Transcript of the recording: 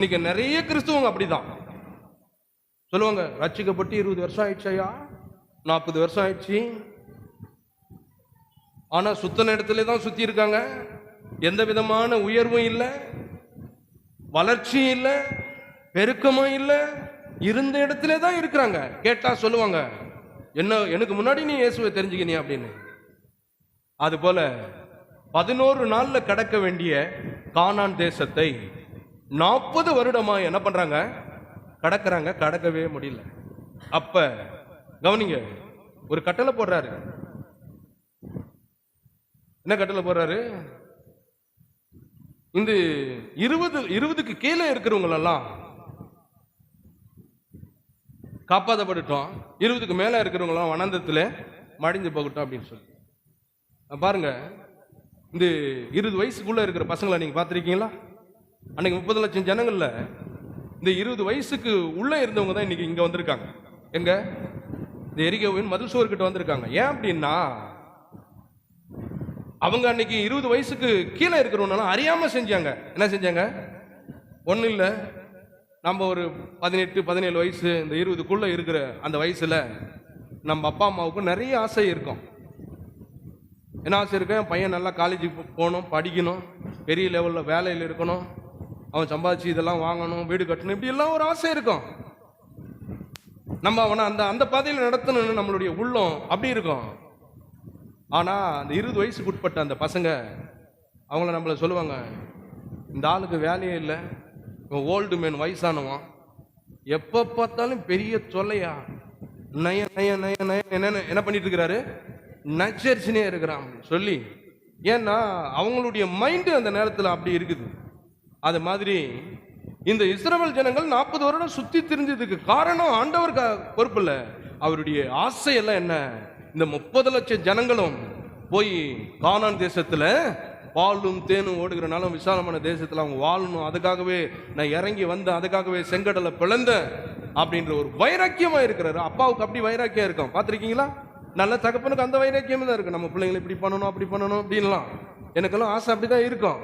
இன்னைக்கு நிறைய கிறிஸ்துவங்க அப்படிதான் சொல்லுவாங்க, ரட்சிக்கப்பட்டு 20 வருஷம் ஆயிடுச்சா, 40 வருஷம் ஆயிடுச்சு, ஆனா சுத்தன இடத்துல தான் சுத்தி இருக்காங்க. எந்த விதமான உயர்வும் இல்லை, வளர்ச்சியும் இல்லை, பெருக்கமும் இல்லை, இருந்த இடத்துல தான் இருக்கிறாங்க. கேட்டா சொல்லுவாங்க, என்ன எனக்கு முன்னாடி நீ இயேசுவை தெரிஞ்சுக்கினியா அப்படின்னு. அது போல 11 நாள்ல கடக்க வேண்டிய கானான் தேசத்தை 40 வருடமா என்ன பண்றாங்க, கடக்கறாங்க, கடக்கவே முடியல. அப்ப கவனிங்க, ஒரு கட்டளை போடுறாரு. என்ன கட்டளை போடுறாரு? இந்த 20க்கு கீழே இருக்கிறவங்க எல்லாம் காப்பாற்றப்பட்டுட்டோம், 20க்கு மேல இருக்கிறவங்க எல்லாம் வனாந்தரத்துல மடிந்து போகட்டும் அப்படின்னு சொல்லி. பாருங்க, இந்த 20 வயசுக்குள்ள இருக்கிற பசங்களை நீங்க பார்த்திருக்கீங்களா? அன்னைக்கு 30 லட்சம் ஜனங்கள்ல இந்த 20 வயசுக்கு உள்ள இருந்தவங்க தான் இன்னைக்கு இங்க வந்திருக்காங்க. எங்க? இந்த எரிகோவின் மதில் சுவர் கிட்ட வந்திருக்காங்க. ஏன் அப்படின்னா, அவங்க அன்னைக்கு 20 வயசுக்கு கீழே இருக்கிறவங்க அறியாம செஞ்சாங்க. என்ன செஞ்சாங்க? ஒன்னும் இல்லை, நம்ம ஒரு 18 17 வயசு, இந்த 20க்குள்ள இருக்கிற அந்த வயசுல நம்ம அப்பா அம்மாவுக்கு நிறைய ஆசை இருக்கும். என்ன ஆசை இருக்கு? பையன் நல்லா காலேஜுக்கு போகணும், படிக்கணும், பெரிய லெவலில் வேலையில் இருக்கணும், அவன் சம்பாதிச்சு இதெல்லாம் வாங்கணும், வீடு கட்டணும், இப்படி எல்லாம் ஒரு ஆசை இருக்கும். நம்ம அவனை அந்த அந்த பாதையில் நடத்தணும்னு நம்மளுடைய உள்ளம் அப்படி இருக்கும். ஆனா அந்த 20 வயசுக்கு உட்பட்ட அந்த பசங்க அவங்கள நம்மள சொல்லுவாங்க, இந்த ஆளுக்கு வேலையே இல்லை, ஓல்டு மேன், வயசானவன், எப்ப பார்த்தாலும் பெரிய தொல்லையா, நய நய நய நய என்ன பண்ணிட்டு இருக்கிறாரு, நச்சரிச்சுனே இருக்கிறான் சொல்லி. ஏன்னா அவங்களுடைய மைண்டு அந்த நேரத்தில் அப்படி இருக்குது. அது மாதிரி இந்த இஸ்ரவேல் ஜனங்கள் 40 வருடம் சுத்தி திரிஞ்சதுக்கு காரணம் ஆண்டவர் பொறுப்பு இல்லை, அவருடைய ஆசை எல்லாம் என்ன, இந்த 30 லட்சம் ஜனங்களும் போய் கானான் தேசத்துல பாலும் தேனும் ஓடுகிறனாலும் விசாலமான தேசத்துல அவங்க வாழணும், அதுக்காகவே நான் இறங்கி வந்தேன், அதுக்காகவே செங்கடலை பிளந்தேன் அப்படின்ற ஒரு வைராக்கியமா இருக்கிறாரு. அப்பாவுக்கு அப்படி வைராக்கியம் இருக்கும், பார்த்திருக்கீங்களா? நல்ல தகப்பனுக்கு அந்த வைராக்கியம் தான் இருக்கு. நம்ம பிள்ளைங்களை இப்படி பண்ணணும், அப்படி பண்ணணும் அப்படின்லாம் எனக்கெல்லாம் ஆசை அப்படிதான் இருக்கும்.